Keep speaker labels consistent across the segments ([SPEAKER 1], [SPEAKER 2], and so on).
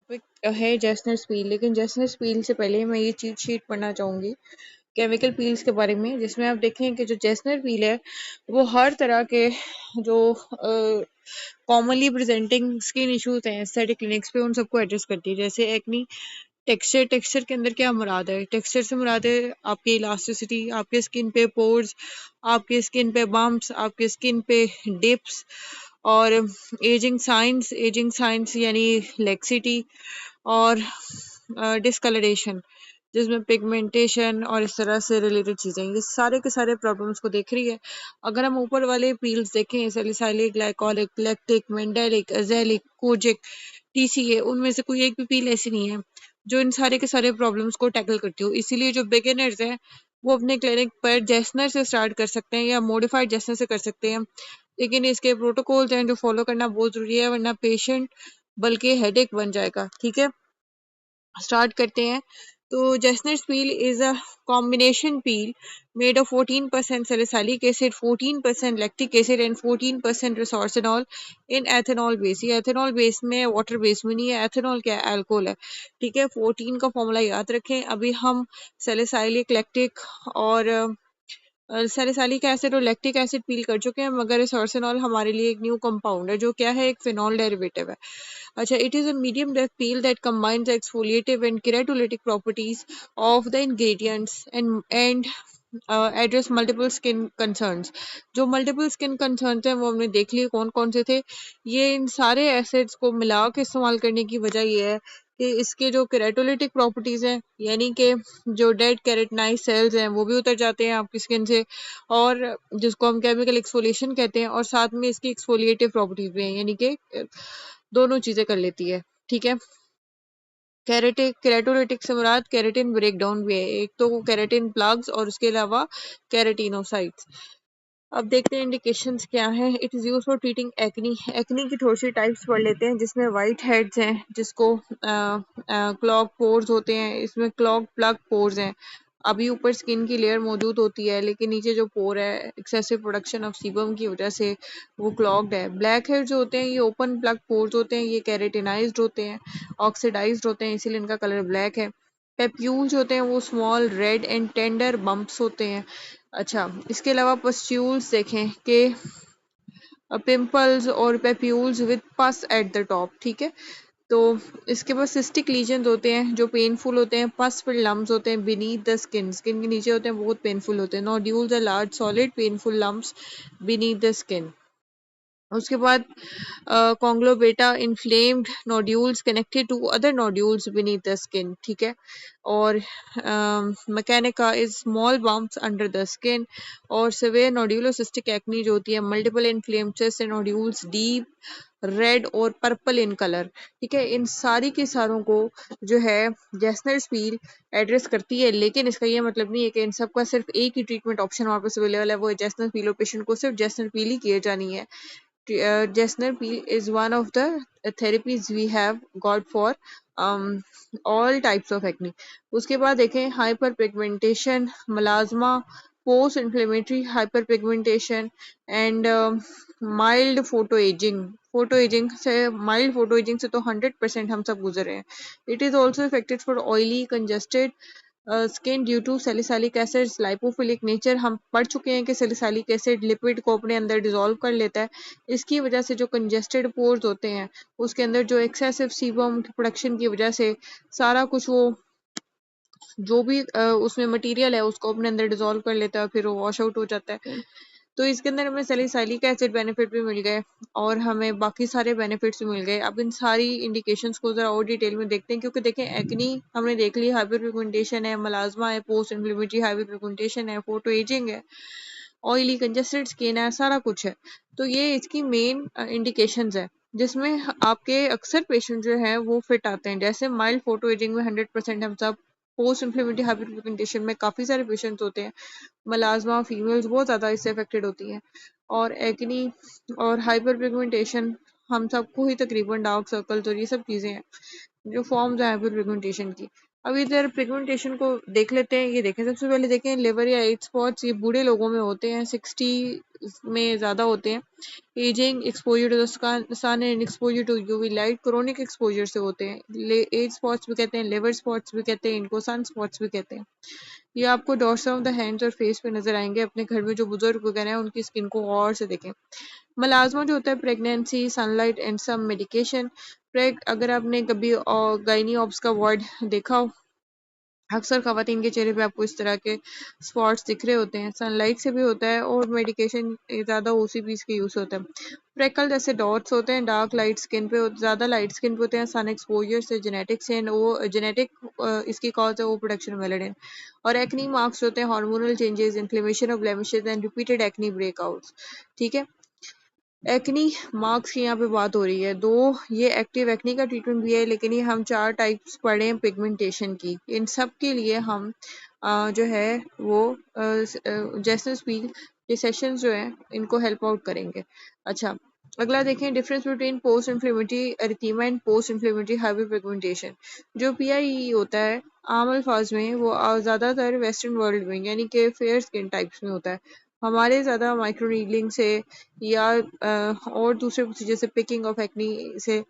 [SPEAKER 1] Topic है जेसनस पील, लेकिन जेसनस पील से पहले मैं ये चीट शीट पढ़ना चाहूँगी केमिकल पील्स के बारे में, जिसमें आप देखें कि जो जेसनर पील है वो हर तरह के जो कॉमनली प्रेजेंटिंग स्किन इश्यूज हैं एस्थेटिक क्लिनिक्स पे, उन सबको एड्रेस करती है। जैसे एक्नी, टेक्सचर के अंदर क्या मुराद है? टेक्सचर से मुराद है आपकी इलास्टिसिटी, आपके स्किन पे पोर्स, आपके स्किन पे बम्प्स, आपके स्किन पे डिप्स, और एजिंग साइंस यानी लेक्सिटी, और डिस्कलरेशन जिसमें पिगमेंटेशन और इस तरह से रिलेटेड चीजें, ये सारे के सारे प्रॉब्लम्स को देख रही है। अगर हम ऊपर वाले पील्स देखें, salicylic, glycolic, lactic, mandelic, azelaic, kojic, TCA, उनमें से कोई एक भी पील ऐसी नहीं है जो इन सारे के सारे प्रॉब्लम्स को टैकल करती हो। इसीलिए जो बिगिनर्स हैं वो अपने क्लिनिक पर जेसनर से स्टार्ट कर सकते हैं या मॉडिफाइड जेसनर से कर सकते हैं, लेकिन इसके प्रोटोकॉल्स हैं जो फॉलो करना बहुत जरूरी है, वरना पेशेंट बल्कि हेडेक बन जाएगा। ठीक है, स्टार्ट करते हैं। तो Jessner's peel is a combination peel made of 14% salicylic acid, 14% lactic acid and 14% resorcinol in ethanol base। ये ethanol base में वाटर बेस में नहीं है, ethanol क्या है? अल्कोहल है। ठीक है, 14 का फॉर्मूला याद रखें। अभी हम सैलिसाइलिक, लैक्टिक और सैलिसाइलिक एसिड और लैक्टिक एसिड पील कर चुके हैं, मगर रिसोर्सिनॉल हमारे लिए एक न्यू कंपाउंड है जो क्या है? एक फिनॉल डेरिवेटिव है। अच्छा, it is a medium depth peel that combines exfoliative and keratolytic properties of the ingredients and address multiple skin concerns. जो मल्टीपल स्किन कंसर्न्स हैं वो हमने देख लिए कौन कौन से थे। ये इन सारे एसिड्स को मिला के इस्तेमाल करने की वजह ये है कि इसके जो केराटोलिटिक प्रॉपर्टीज हैं, यानी कि जो डेड केराटिनाइज सेल्स हैं वो भी उतर जाते हैं आपकी स्किन से, और जिसको हम केमिकल एक्सफोलिएशन कहते हैं, और साथ में इसकी एक्सफोलिएटिव प्रॉपर्टीज भी हैं, यानी कि दोनों चीजें कर लेती है। ठीक है, केराटोलिटिक से मुराद केराटिन ब्रेकडाउन भी है, एक तो केराटिन प्लग्स और उसके अलावा केराटिनोसाइट्स। अब देखते हैं इंडिकेशंस क्या हैं। It is use for treating acne. Acne की थोड़ी सी टाइप्स पढ़ लेते हैं, जिसमें वाइट हेड्स हैं, जिसको क्लॉग पोर्स होते हैं, इसमें क्लॉग प्लग पोर्स हैं। अभी ऊपर स्किन की लेयर मौजूद होती है, लेकिन नीचे जो पोर है एक्सेसिव प्रोडक्शन ऑफ सीबम की वजह से वो क्लॉग्ड है। ब्लैक हेड जो होते हैं ये ओपन प्लग पोर्स होते हैं, ये कैरेटिनाइज्ड होते हैं, ऑक्सीडाइज्ड होते हैं, इसीलिए इनका कलर ब्लैक है। पेप्यूल्स होते हैं वो small red and tender bumps होते हैं। अच्छा, इसके अलावा पस्ट्यूल्स देखें कि पिंपल्स और पेप्यूल्स विद पस एट द टॉप। ठीक है, तो इसके बाद सिस्टिक लीजन्स होते हैं जो पेनफुल होते हैं, पस फिल्ड लम्प्स होते हैं बीनीथ द स्किन, स्किन के नीचे होते हैं, बहुत पेनफुल होते हैं। Nodules are large solid painful lumps beneath the skin. उसके बाद conglobata inflamed nodules connected to other nodules beneath the skin. ठीक है, और mechanica is small bumps under the skin. और सिवियर नोड्यूलोसिस्टिक एक्नी जो होती है multiple inflamed cyst nodules deep red और पर्पल इन कलर। ठीक है, इन सारी के सारों को जो है जेसनर पील एड्रेस करती है, लेकिन इसका ये मतलब नहीं है कि इन सबका सिर्फ एक ही ट्रीटमेंट ऑप्शन हमारे पास अवेलेबल है, वो जेसनर पील, और पेशेंट को सिर्फ जेसनर पील ही किए जानी है। Jesner peel is one of the therapies we have got for all types of acne. उसके बाद देखें hyperpigmentation, melasma, post inflammatory hyperpigmentation and mild photo ageing. Photo ageing से, माइल्ड फोटो एजिंग से तो 100% हम सब गुजरे हैं। It is also effected for oily congested skin due to salicylic acid lipophilic nature. हम पढ़ चुके हैं कि सैलिसाइलिक एसिड लिपिड को अपने अंदर डिसॉल्व कर लेता है। इसकी वजह से जो कंजेस्टेड पोर्स होते हैं उसके अंदर जो एक्सेसिव सीबम प्रोडक्शन की वजह से सारा कुछ वो जो भी उसमें मटेरियल है उसको अपने अंदर डिसॉल्व कर लेता है, फिर वो वॉश आउट हो जाता है। तो इसके अंदर हमें सैलिसाइलिक एसिड बेनिफिट भी मिल गए और हमें बाकी सारे बेनिफिट्स भी मिल गए। अब इन सारी इंडिकेशंस को जरा और डिटेल में देखते हैं, क्योंकि देखें एक्नी हमने देख ली, हाइपर पिगमेंटेशन है, मलाजमा है, पोस्ट इन्फ्लेमेटरी हाइपर पिगमेंटेशन है, फोटो एजिंग है, ऑयली कंजेस्टेड स्किन है, सारा कुछ है। तो ये इसकी मेन इंडिकेशंस है, जिसमें आपके अक्सर पेशेंट जो है वो फिट आते हैं। जैसे माइल्ड फोटो एजिंग में 100% हम सब, पोस्ट इन्फ्लेमेटरी हाइपर पिगमेंटेशन में काफी सारे पेशेंट्स होते हैं, मलाजमा फीमेल्स बहुत ज़्यादा इससे अफेक्टेड होती हैं, और एक्नी और हाइपर पिगमेंटेशन हम सबको ही तकरीबन, डार्क सर्कल्स और ये सब चीज़ें हैं जो फॉर्म्स हैं हाइपर पिगमेंटेशन की। अब इधर पिगमेंटेशन को देख लेते हैं। ये देखें, सबसे पहले देखें लिवर या एट स्पॉट्स, ये बूढ़े लोगों में होते हैं, 60 में ज़्यादा होते हैं। Ageing, exposure to the sun and exposure to UV light, chronic exposure से होते हैं। एज स्पॉट्स भी कहते हैं, लिवर स्पॉट्स भी कहते हैं, इनको सन स्पॉट्स भी कहते हैं। ये आपको डॉर्सल ऑफ द हैंड्स और फेस पे नजर आएंगे। अपने घर में जो बुजुर्ग वगैरह हैं उनकी स्किन को और से देखें। मलाजमा जो होता है pregnancy, sunlight and some medication. अगर आपने कभी गायनी ऑब्स का वार्ड देखा हो, अक्सर खवातीन के चेहरे पे आपको इस तरह के स्पॉट्स दिख रहे होते हैं। सनलाइट से भी होता है और मेडिकेशन ज़्यादा ओसीपीज के यूज़ होता है। फ्रेकल जैसे डॉट्स होते हैं डार्क लाइट स्किन पे, ज़्यादा लाइट स्किन पे होते हैं सन एक्सपोजर से, जेनेटिक्स एंड वो जेनेटिक इसकी कॉज है वो प्रोडक्शन मेलेनिन। और एक्नी मार्क्स होते हैं hormonal changes, inflammation of blemishes and repeated acne breakouts. ठीक है, एक्नी मार्क्स की यहाँ पे बात हो रही है। दो ये एक्टिव एक्नी का ट्रीटमेंट भी है, लेकिन ये हम 4 टाइप्स पढ़े हैं पिगमेंटेशन की। इन सब के लिए हम जो है वो जैसे स्पीड ये सेशंस जो है इनको हेल्प आउट करेंगे। अच्छा, अगला देखें, difference between post inflammatory erythema and post inflammatory hyper pigmentation. जो पीआईई होता है आम अल्फाज में वो ज़्यादातर वेस्टर्न वर्ल्ड में यानी कि फेयर स्किन टाइप्स में होता है। हमारे ज़्यादा माइक्रो नीडलिंग से या और दूसरे प्रोसीजर से, पिकिंग ऑफ एक्नी से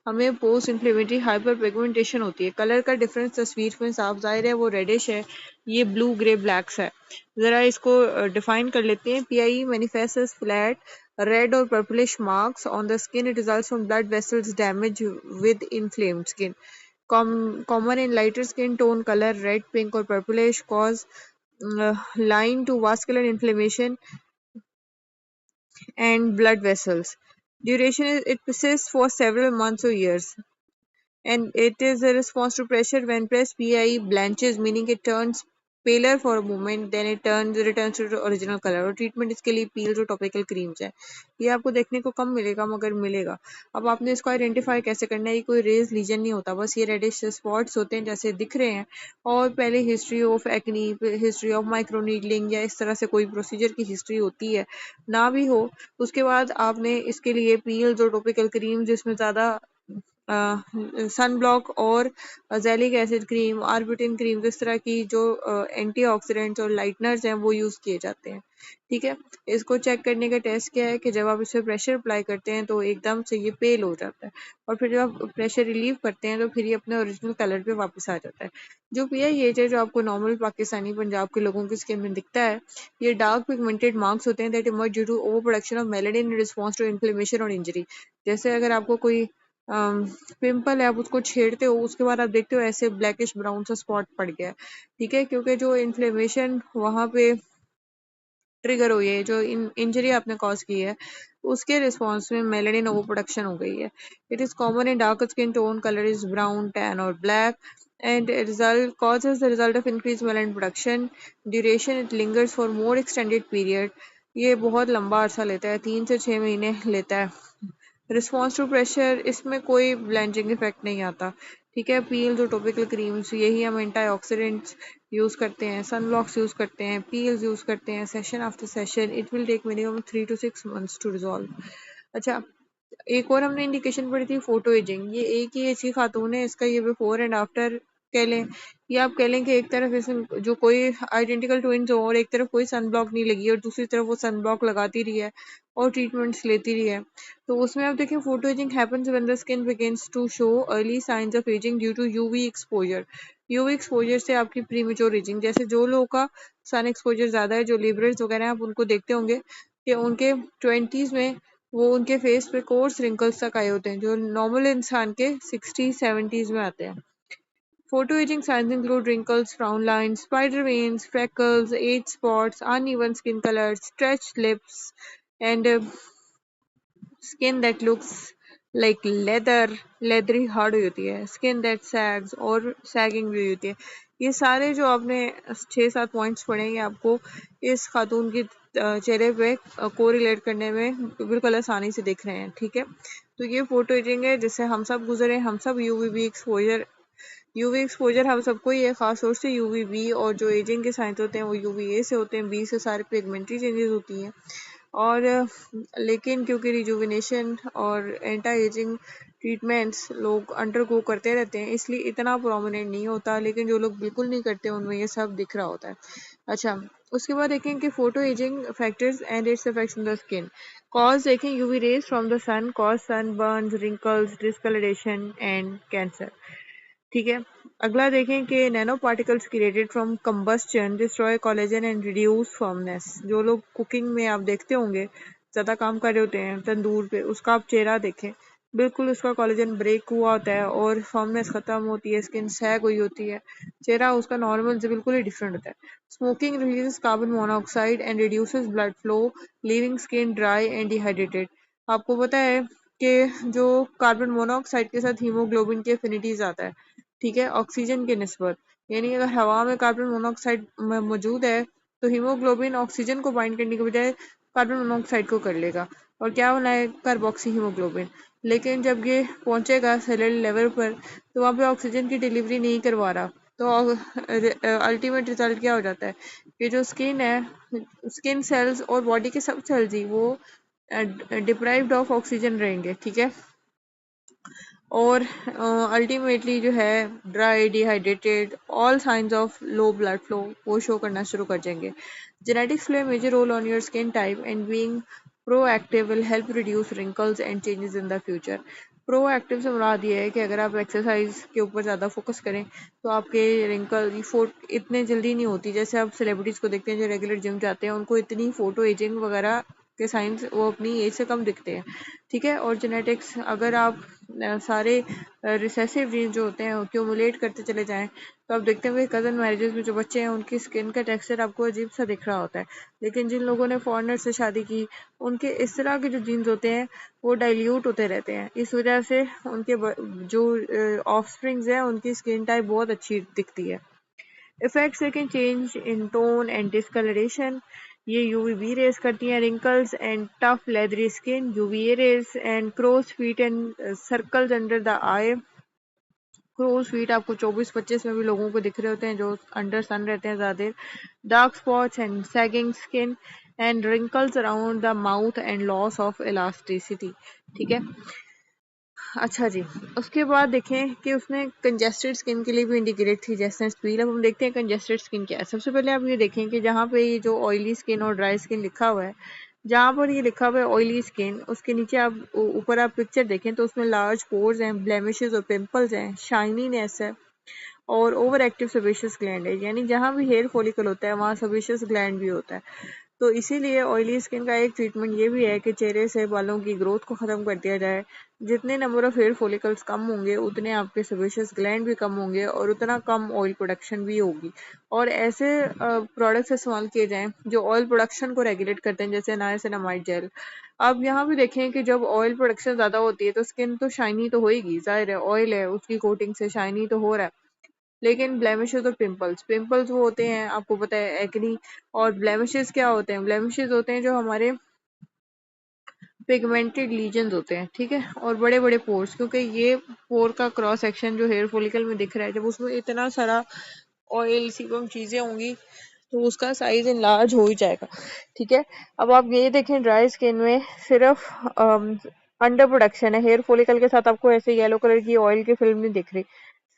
[SPEAKER 1] हमें पोस्ट इन्फ्लेमेटरी हाइपर पिगमेंटेशन होती है। कलर का डिफरेंस तस्वीर में साफ जाहिर है, वो रेडिश है, ये ब्लू ग्रे ब्लैक्स है। ज़रा इसको डिफाइन कर लेते हैं। PI manifest as flat red और purplish marks on the skin. It results from blood vessels damage with inflamed skin. Common in lighter skin tone color, red, pink or purplish, cause line to vascular inflammation and blood vessels. Duration is it persists for several months or years, and it is a response to pressure. When pressed, PI blanches, meaning it turns paler for a moment, then it returns to the original color. और treatment इसके लिए peels और topical creams है। ये आपको देखने को कम मिलेगा मगर मिलेगा। अब आपने इसको आइडेंटिफाई कैसे करना है? ये कोई रेज लीजन नहीं होता, बस ये रेडिश स्पॉट्स होते हैं जैसे दिख रहे हैं। और पहले history of acne, history of micro needling या इस तरह से कोई प्रोसीजर की हिस्ट्री होती है, ना भी हो उसके बाद आपने इसके लिए पील्स और टॉपिकल क्रीम जिसमें ज़्यादा सन ब्लॉक और जैलिक एसिड क्रीम, आर्बुटिन क्रीम, इस तरह की जो एंटीऑक्सीडेंट्स और लाइटनर्स हैं वो यूज़ किए जाते हैं। ठीक है, इसको चेक करने का टेस्ट क्या है कि जब आप इस पर प्रेशर अप्लाई करते हैं तो एकदम से ये पेल हो जाता है, और फिर जब आप प्रेशर रिलीव करते हैं तो फिर ये अपने ओरिजिनल कलर पे वापस आ जाता है। जो पीआईएच है जो आपको नॉर्मल पाकिस्तानी पंजाब के लोगों की स्किन में दिखता है, ये डार्क पिगमेंटेड मार्क्स होते हैं that emerge due to over production of melanin in response to inflammation और इंजरी। जैसे अगर आपको कोई पिंपल है, आप उसको छेड़ते हो, उसके बाद आप देखते हो ऐसे ब्लैकिश ब्राउन सा स्पॉट पड़ गया है। ठीक है, क्योंकि जो इन्फ्लेमेशन वहां पे ट्रिगर हुई है, जो इंजरी आपने कॉज की है, उसके रिस्पॉन्स में मेलेनिन ओवर प्रोडक्शन हो गई है। It is common in dark skin tone, colour is brown, tan और black, and result causes the result of increased melanin production. Duration, it lingers for more extended period. ये बहुत लंबा अरसा लेता है, 3 से 6 महीने लेता है। रिस्पॉन्स टू प्रेशर, इसमें कोई ब्लेंचिंग इफेक्ट नहीं आता। ठीक है, पील्स और टॉपिकल क्रीम्स, यही हम एंटीऑक्सीडेंट्स यूज़ करते हैं, सन ब्लॉक्स यूज़ करते हैं, पील्स यूज़ करते हैं session after session. It will take minimum 3 to 6 months to resolve. अच्छा, एक और हमने इंडिकेशन पढ़ी थी फोटो एजिंग। ये एक ही ऐसी खातून है, इसका ये बिफोर एंड आफ्टर कह लें, या आप कह लें कि एक तरफ इसमें जो कोई आइडेंटिकल ट्विंस हो और एक तरफ कोई सन ब्लॉक नहीं लगी और दूसरी तरफ वो सन ब्लॉक लगाती रही है और ट्रीटमेंट्स लेती रही है। तो उसमें आप देखें, photo ageing happens when the skin begins to show early signs of ageing due to UV exposure. UV exposure से आपकी प्रीमेच्योर एजिंग, जैसे जो लोगों का सन एक्सपोजर ज्यादा है, जो लेबरर्स वगैरह हैं, आप उनको देखते होंगे कि उनके 20s में वो उनके फेस पे कोर्स रिंकल्स तक आए होते हैं, जो नॉर्मल इंसान के 60-70s में आते हैं। Photo aging signs include wrinkles, frown lines, spider veins, freckles, age spots, uneven skin color, stretched lips, and skin that looks like leathery hard हुई होती है, skin that sags और sagging भी हुई होती है। ये सारे जो आपने 6-7 पॉइंट्स पढ़े हैं, ये आपको इस खातून की चेहरे पे कोरिलेट करने में बिल्कुल आसानी से दिख रहे हैं। ठीक है, तो ये फोटो एजिंग है जिससे हम सब गुजरे। हम सब यूवी एक्सपोजर हम सबको ही है, खास तौर से यूवी बी, और जो एजिंग के साइंस होते हैं वो यूवी ए से होते हैं, बी से सारे पिगमेंटरी चेंजेस होती हैं। और लेकिन क्योंकि रिजुविनेशन और एंटी एजिंग ट्रीटमेंट्स लोग अंडरगो करते रहते हैं, इसलिए इतना प्रोमिनेंट नहीं होता, लेकिन जो लोग बिल्कुल नहीं करते उनमें ये सब दिख रहा होता है। अच्छा, उसके बाद देखें कि photo ageing factors and its effects on the skin. Cause देखें UV rays from the sun cause sun burns, wrinkles, discoloration and cancer. ठीक है, अगला देखें कि nano particles created from combustion destroy collagen and reduce firmness. जो लोग cooking में आप देखते होंगे ज़्यादा काम कर रहे होते हैं तंदूर पे, उसका आप चेहरा देखें, बिल्कुल उसका कोलेजन ब्रेक हुआ होता है और फर्मनेस ख़त्म होती है, स्किन सैग हुई होती है, चेहरा उसका नॉर्मल से बिल्कुल ही डिफरेंट होता है। Smoking releases carbon monoxide and reduces blood flow, leaving skin dry and dehydrated. आपको पता है कि जो कार्बन मोनोऑक्साइड के साथ हीमोग्लोबिन की एफिनिटी ज़्यादा है, ठीक है, ऑक्सीजन के निस्बत। यानी अगर हवा में कार्बन मोनोऑक्साइड मौजूद है तो हीमोग्लोबिन ऑक्सीजन को बाइंड करने के बजाय कार्बन मोनोऑक्साइड को कर लेगा और क्या बनाए, कार्बोक्सी हीमोग्लोबिन। लेकिन जब ये पहुंचेगा सेलुलर लेवल पर तो वहाँ पे ऑक्सीजन की डिलीवरी नहीं करवा रहा, तो अल्टीमेट रिजल्ट क्या हो जाता है कि जो स्किन है, स्किन सेल्स और बॉडी के सब सेल्स ही वो डिप्राइव्ड ऑफ ऑक्सीजन रहेंगे, ठीक है, और अल्टीमेटली जो है dry, dehydrated, all signs of low blood flow वो शो करना शुरू कर जाएंगे। Genetics play major role on your skin type and being proactive will help reduce wrinkles and changes in the future. Proactive से मुराद ये है कि अगर आप एक्सरसाइज के ऊपर ज़्यादा फोकस करें तो आपके रिंकल फोट इतने जल्दी नहीं होती। जैसे आप सेलिब्रिटीज़ को देखते हैं जो रेगुलर जिम जाते हैं, उनको इतनी फोटो एजिंग वगैरह के साइंस वो अपनी एज से कम दिखते हैं, ठीक है। और जेनेटिक्स, अगर आप सारे रिसेसिव जीन जो होते हैं एक्यूमुलेट करते चले जाएं तो आप देखते हैं कजन मैरिजेस में जो बच्चे हैं उनकी स्किन का टेक्सचर आपको अजीब सा दिख रहा होता है। लेकिन जिन लोगों ने फॉरेनर से शादी की उनके इस तरह के जो जीन्स होते हैं वो डाइल्यूट होते रहते हैं, इस वजह से उनके जो ऑफस्प्रिंग्स हैं उनकी स्किन टाइप बहुत अच्छी दिखती है। Effects can change in tone and discolouration. ये यूवीबी रेज करती हैं wrinkles and tough leathery skin, UVA rays and crow's feet and circles under the eye. Crow's feet आपको 24-25 में भी लोगों को दिख रहे होते हैं जो अंडर सन रहते हैं ज्यादा देर। Dark spots and sagging skin and wrinkles around the mouth and loss of elasticity, ठीक है। अच्छा जी, उसके बाद देखें कि उसने कंजेस्टेड स्किन के लिए भी इंडिकेटेड थी जेसनेस व्हील। अब हम देखते हैं कंजेस्टेड स्किन क्या है। सबसे पहले आप ये देखें कि जहाँ पे ये जो ऑयली स्किन और ड्राई स्किन लिखा हुआ है, जहाँ पर ये लिखा हुआ है ऑयली स्किन, उसके नीचे आप ऊपर आप पिक्चर देखें तो उसमें लार्ज पोर्स हैं, ब्लेमिशेस और पिंपल्स हैं, शाइनीनेस है और ओवर एक्टिव सेबेशियस ग्लैंड है। यानी जहाँ भी हेयर फॉलिकल होता है वहाँ सेबेशियस ग्लैंड भी होता है। तो इसीलिए ऑयली स्किन का एक ट्रीटमेंट ये भी है कि चेहरे से बालों की ग्रोथ को ख़त्म कर दिया जाए। जितने नंबर ऑफ हेयर फॉलिकल्स कम होंगे उतने आपके सेबेशियस ग्लैंड भी कम होंगे और उतना कम ऑयल प्रोडक्शन भी होगी। और ऐसे प्रोडक्ट्स इस्तेमाल किए जाएं जो ऑयल प्रोडक्शन को रेगुलेट करते हैं, जैसे नायासिनामाइड जेल। अब यहाँ भी देखें कि जब ऑयल प्रोडक्शन ज़्यादा होती है तो स्किन तो शाइनी तो होएगी, जाहिर है ऑयल है उसकी कोटिंग से शाइनी तो हो रहा है। लेकिन ब्लेमिशेस और पिंपल्स, पिंपल्स वो होते हैं आपको पता है एक्नी, और ब्लेमिशेस क्या होते हैं, ब्लेमिशेस होते हैं जो हमारे पिगमेंटेड लीजन्स होते हैं, ठीक है, और बड़े बड़े पोर्स, क्योंकि ये पोर का क्रॉस सेक्शन जो हेयर फॉलिकल में दिख रहा है जब उसमें इतना सारा ऑयल सीबम चीजें होंगी तो उसका साइज इनलार्ज हो ही जाएगा, ठीक है। अब आप ये देखें ड्राई स्किन में सिर्फ अंडर प्रोडक्शन है, हेयर फॉलिकल के साथ आपको ऐसे येलो कलर की ऑयल की फिल्म नहीं दिख रही।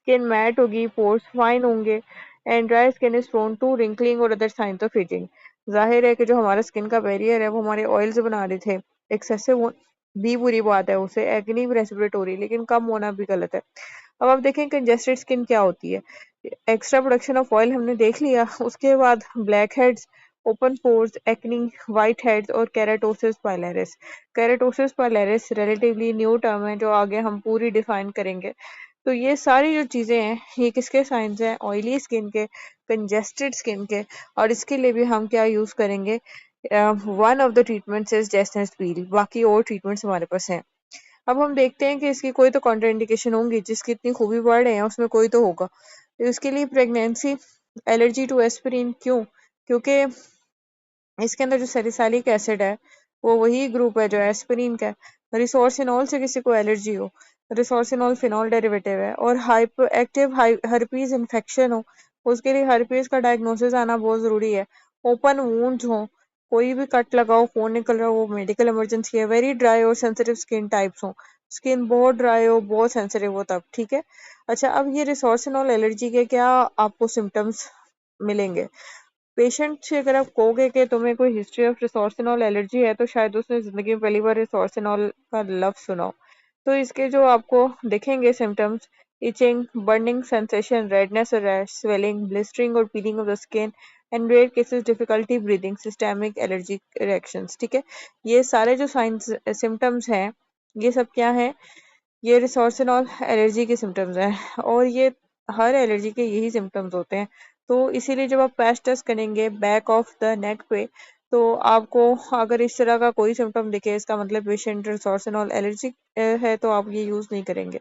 [SPEAKER 1] स्किन मैट होगी, पोर्स फाइन होंगे and dry skin is prone to wrinkling और अदर साइंस ऑफ एजिंग। जाहिर है कि जो हमारा स्किन का बैरियर है वो हमारे ऑयल से बना रहे थे, एक्सेसिव भी बुरी बात है, उसे एक्नी भी रेस्पिरेटोरी, लेकिन कम होना भी गलत है। अब आप देखें कंजेस्टेड स्किन क्या होती है। एक्स्ट्रा प्रोडक्शन ऑफ ऑयल हमने देख लिया, उसके बाद black heads, open pores, acne, white heads और keratosis pilaris. Keratosis pilaris relatively new term है जो आगे हम पूरी डिफाइन करेंगे। तो ये सारी जो चीजें हैं ये किसके साइंस हैं, ऑयली स्किन के, कंजेस्टेड स्किन के। और इसके लिए भी हम क्या यूज करेंगे, one of the treatments is Jessner's peel, बाकी और ट्रीटमेंट्स हमारे पास हैं। अब हम देखते हैं कि इसकी कोई तो कॉन्ट्राइंडिकेशन होंगी, जिसकी इतनी खूबी बढ़ रहे हैं उसमें कोई तो होगा। तो इसके लिए प्रेगनेंसी, एलर्जी टू एस्पिरिन, क्यों, क्योंकि इसके अंदर जो सैलिसाइलिक एसिड है वो वही ग्रुप है जो एस्पिरिन का है। रिसोर्सिनॉल से किसी को एलर्जी हो, रिसोर्सिनॉल फिनॉल डेरिवेटिव है, और हाइपर एक्टिव हर्पीज इन्फेक्शन हो, उसके लिए हर्पीज का डायग्नोसिस आना बहुत जरूरी है। ओपन वुंड्स हो, कोई भी कट लगाओ खून निकल रहा हो, वो मेडिकल इमरजेंसी है। वेरी ड्राई और सेंसिटिव स्किन टाइप्स हो, स्किन बहुत ड्राई हो बहुत सेंसिटिव हो तब, ठीक है। अच्छा, अब ये रिसोर्सिनॉल एलर्जी के क्या आपको सिम्टम्स मिलेंगे। पेशेंट से अगर आप कहोगे कि तुम्हें कोई हिस्ट्री ऑफ रिसोर्सिनॉल एलर्जी है तो शायद उसने जिंदगी में पहली बार रिसोर्सिनॉल का लफ्ज सुना हो। तो इसके जो आपको दिखेंगे symptoms, itching, burning sensation, redness और रैश, स्वेलिंग, ब्लिस्टरिंग और peeling off the skin and rare cases difficulty breathing, systemic allergy reactions. ठीक है, ये सारे जो साइंस सिम्टम्स हैं ये सब क्या है, ये रिसोर्सिनॉल एलर्जी के सिम्टम्स हैं और ये हर एलर्जी के यही सिम्टम्स होते हैं। तो इसीलिए जब आप पैच टेस्ट करेंगे बैक ऑफ द नेक पे तो आपको अगर इस तरह का कोई सिम्टम दिखे इसका मतलब पेशेंट रिसोर्सिनॉल एलर्जी है, तो आप ये यूज नहीं करेंगे।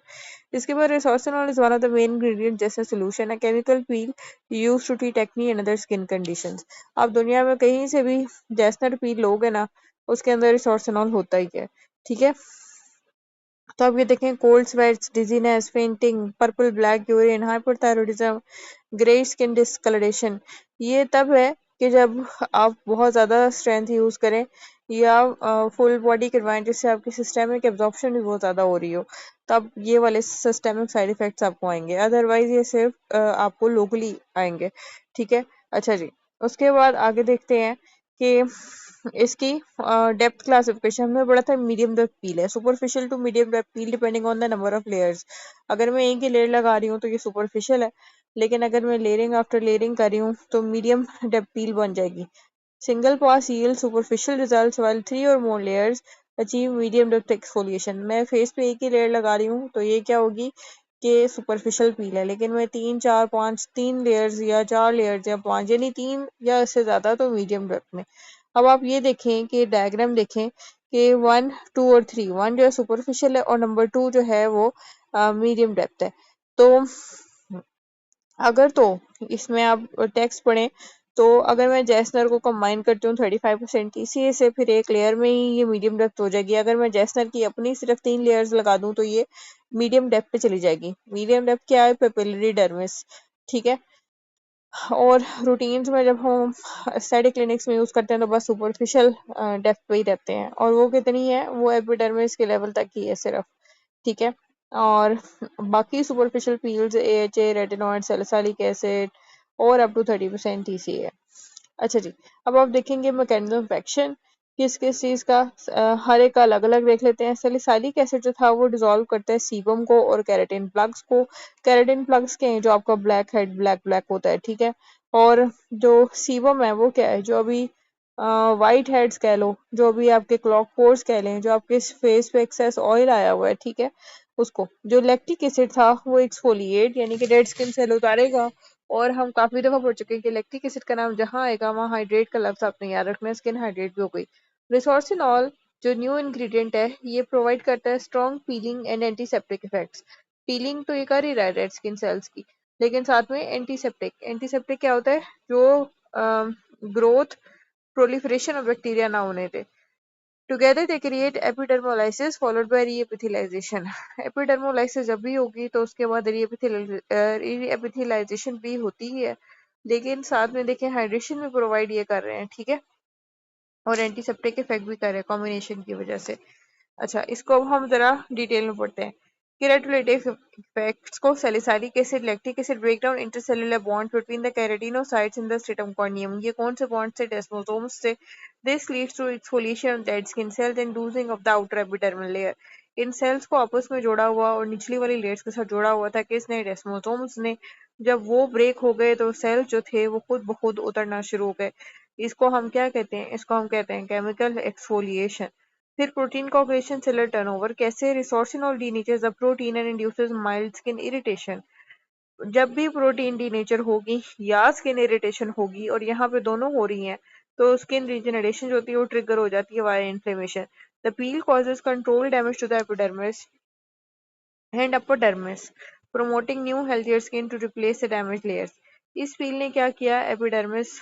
[SPEAKER 1] इसके बाद resorcinol is one of the main ingredient जैसे सोल्यूशन है chemical peel use to treat acne and other skin conditions. आप दुनिया में कहीं से भी जैसनर पील लोगे ना, उसके अंदर रिसोर्सिनॉल होता ही है। ठीक है, तो आप ये देखें, cold sweats, dizziness, fainting, purple black urine, hyperthyroidism, grey skin discolouration, ये तब है कि जब आप बहुत ज़्यादा स्ट्रेंथ यूज़ करें या फुल बॉडी करवाएं जिससे आपकी सिस्टेमिक एब्जॉर्प्शन भी बहुत ज़्यादा हो रही हो, तब ये वाले सिस्टेमिक साइड इफेक्ट्स आपको आएंगे। अदरवाइज ये सिर्फ आपको लोकली आएंगे। ठीक है, अच्छा जी, उसके बाद आगे देखते हैं कि इसकी डेप्थ क्लासिफिकेशन में बड़ा था। मीडियम डेप्थ पील है, superficial to medium depth peel depending on the number of layers. अगर मैं एक ही लेयर लगा रही हूँ तो ये सुपरफिशियल है, लेकिन अगर मैं लेयरिंग आफ्टर लेयरिंग कर रही हूँ तो मीडियम डेप्थ पील बन जाएगी। Single pass yield superficial results while 3 or more layers achieve medium depth exfoliation। मैं फेस पे एक ही लेयर लगा रही हूँ तो ये क्या होगी कि सुपरफिशियल पील है, लेकिन मैं 3 4 5 3 लेयर्स या 4 लेयर्स या 5 यानी 3 या इससे ज्यादा तो मीडियम डेप्थ में। अब आप ये देखें कि डायग्राम देखें कि 1 2 और 3, 1 जो है सुपरफिशियल है और नंबर 2 जो है वो मीडियम डेप्थ है। तो अगर तो इसमें आप टेक्स्ट पढ़ें तो अगर मैं जैसनर को कंबाइन करती हूँ 35% TCA से, फिर एक लेयर में ही ये मीडियम डेप्थ हो जाएगी। अगर मैं जैसनर की अपनी सिर्फ 3 लेयर्स लगा दूं तो ये मीडियम डेप्थ पे चली जाएगी। मीडियम डेप्थ क्या है, पेपिलरी डर्मिस। ठीक है, और रूटीन्स में जब हम एस्थेटिक क्लिनिक्स में यूज करते हैं तो बस सुपरफिशियल डेप्थ पे ही रहते हैं, और वो कितनी है, वो एपिडर्मिस के लेवल तक ही है सिर्फ। ठीक है, और बाकी superficial peels AHA, retinoid, salicylic acid और अप टू 30% TCA है। अच्छा जी, अब आप देखेंगे मैकेनिज्म ऑफ एक्शन किस किस चीज का, हर एक का अलग अलग देख लेते हैं। सैलिसिलिक एसिड जो था वो डिसॉल्व करता है सीबम को और केराटिन प्लग्स को। केराटिन प्लग्स के हैं जो आपका ब्लैक हेड ब्लैक ब्लैक होता है। ठीक है, और जो सीबम है वो क्या है, जो अभी वाइट हेड्स कह लो, जो भी आपके क्लॉक पोर्स कह लें, जो आपके फेस पे एक्सेस ऑयल आया हुआ है, ठीक है, उसको। जो लैक्टिक एसिड था वो एक्सफोलिएट यानी कि डेड स्किन सेल उतारेगा, और हम काफी दफा पढ़ चुके हैं कि लैक्टिक एसिड का नाम जहां आएगा वहां हाइड्रेट का लफ्ज आपने याद रखना है, स्किन हाइड्रेट भी हो गई। रिसोर्सिनॉल जो न्यू इंग्रेडिएंट है ये प्रोवाइड करता है strong piling and antiseptic effects. Piling तो ये कर ही रहा है डेड स्किन सेल्स की, लेकिन साथ में एंटीसेप्टिक। एंटीसेप्टिक क्या होता है, जो ग्रोथ प्रोलिफरेशन ऑफ बैक्टीरिया ना होने दे। Together they create epidermolysis followed by reepithelialization. Epidermolysis जब भी होगी तो उसके बाद रीएपिथेलाइजेशन भी होती ही है, लेकिन साथ में देखें हाइड्रेशन भी प्रोवाइड ये कर रहे हैं। ठीक है, और एंटीसेप्टिक इफेक्ट भी कर रहे हैं कॉम्बिनेशन की वजह से। अच्छा, इसको अब हम जरा डिटेल में पढ़ते हैं। केराटिनोलाइटिक इफेक्ट्स को salicylic acid, lactic acid break down intercellular bond between the keratinocytes in the stratum corneum. ये कौन से बॉन्ड से, डेस्मोसोम्स से। This leads to exfoliation of dead skin cells and loosening of the outer epidermal layer. इन cells को आपस में जोड़ा हुआ और निचली वाली लेयर्स के साथ जोड़ा हुआ था किसने, डेस्मोसोम्स ने। जब वो ब्रेक हो गए तो सेल्स जो थे वो खुद ब खुद उतरना शुरू हो गए। इसको हम क्या कहते हैं, इसको हम कहते हैं केमिकल एक्सफोलिएशन। फिर प्रोटीन कोagulation सेलुलर टर्नओवर कैसे, resorcinol denatures the protein and induces mild skin irritation. जब भी प्रोटीन डीनेचर होगी या स्किन इरिटेशन होगी, और यहाँ पे दोनों हो रही हैं, तो स्किन रीजनरेशन जो होती है वो ट्रिगर हो जाती है via inflammation. The peel causes control damage to the epidermis and upper dermis, promoting new healthier skin to replace the damage layers. इस पील ने क्या किया, एपिडर्मिस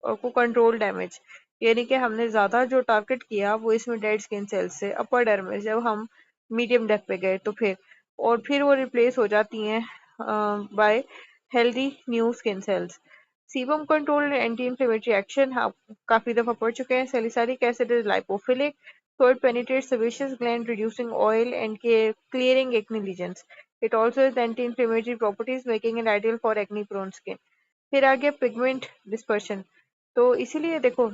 [SPEAKER 1] को कंट्रोल डैमेज, यानी कि हमने ज्यादा जो टारगेट किया वो इसमें डेड स्किन सेल्स से। अपर डर्मिस जब हम मीडियम डेप्थ पे गए तो फिर वो रिप्लेस हो जाती हैं by healthy new skin cells. Sebum control anti inflammatory action आप काफी दफा पढ़ चुके हैं। Salicylic acid is lipophilic, so it penetrates sebaceous gland reducing oil and clearing acne lesions. It also has anti-inflammatory properties making it ideal for acne prone skin. फिर आ गया pigment dispersion. तो इसीलिए देखो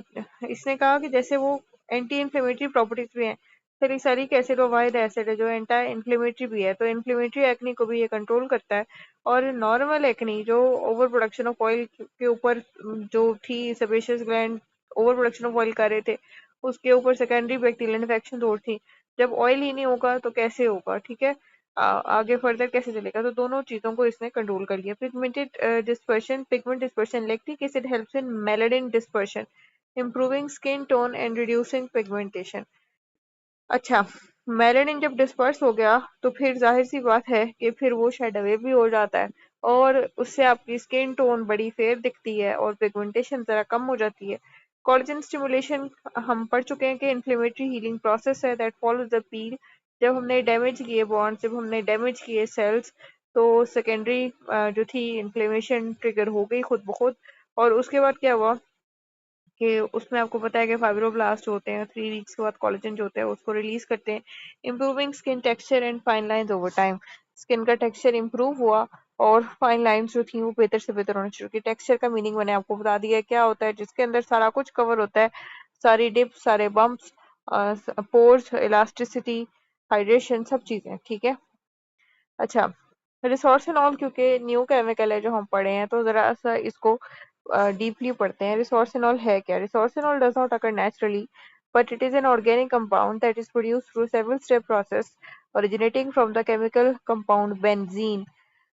[SPEAKER 1] इसने कहा कि जैसे वो एंटी इन्फ्लेमेटरी प्रॉपर्टीज भी हैं, सैलिसिलिक एसिड और वाइड एसिड है जो एंटी इन्फ्लेमेटरी भी है, तो इन्फ्लेमेटरी एक्नी को भी ये कंट्रोल करता है। और नॉर्मल एक्नी जो ओवर प्रोडक्शन ऑफ ऑयल के ऊपर जो थी, sebaceous gland over production of oil कर रहे थे, उसके ऊपर सेकेंडरी बैक्टीरियल इन्फेक्शन और थी। जब ऑयल ही नहीं होगा तो कैसे होगा, ठीक है। आगे फर्दर कैसे चलेगा, तो दोनों चीजों को इसने कंट्रोल कर लिया। Pigmented dispersion, pigment dispersion, lactic acid helps in melanin dispersion, improving skin tone and reducing pigmentation. अच्छा, मेलानिन जब डिस्पर्स हो गया तो फिर जाहिर सी बात है कि फिर वो शेड अवे भी हो जाता है, और उससे आपकी स्किन टोन बड़ी फेयर दिखती है और पिगमेंटेशन जरा कम हो जाती है। कोलेजन स्टिमुलेशन हम पढ़ चुके हैं कि इन्फ्लेमेटरी हीलिंग प्रोसेस है दैट फॉलोज द पील। जब हमने डैमेज किए बॉन्ड्स, जब हमने डैमेज किए सेल्स, तो सेकेंडरी जो थी इन्फ्लेमेशन ट्रिगर हो गई खुद ब खुद। और उसके बाद क्या हुआ कि उसमें आपको पता है कि फाइब्रोब्लास्ट होते हैं, 3 वीक्स के बाद कोलेजन जो होता है उसको रिलीज करते हैं, improving skin texture and fine lines over time. Skin का टेक्सचर इंप्रूव हुआ और फाइन लाइंस जो थी वो बेहतर से बेहतर होना शुरू की। टेक्सचर का मीनिंग मैंने आपको बता दिया है क्या होता है, जिसके अंदर सारा कुछ कवर होता है, सारी डिप्स, सारे बम्प्स, पोर्स, इलास्टिसिटी, हाइड्रेशन, सब चीजें, ठीक है। अच्छा, रिसोर्सिनॉल क्योंकि न्यू केमिकल है जो हम पढ़े हैं, तो जरा सा इसको डीपली पढ़ते हैं। रिसोर्सिनॉल है क्या? Resorcinol does not occur naturally, but it is an organic compound that is produced through several step process originating from the chemical compound benzene.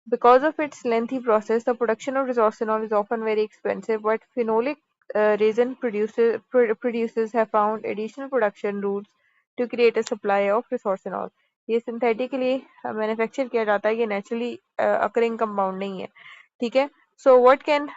[SPEAKER 1] Because of its lengthy process, the production of resorcinol is often very expensive, but phenolic resin producers have found additional production routes to create a supply of resorcinol. ये synthetically manufacture किया जाता है, ये naturally occurring compound नहीं है, ठीक है। So what can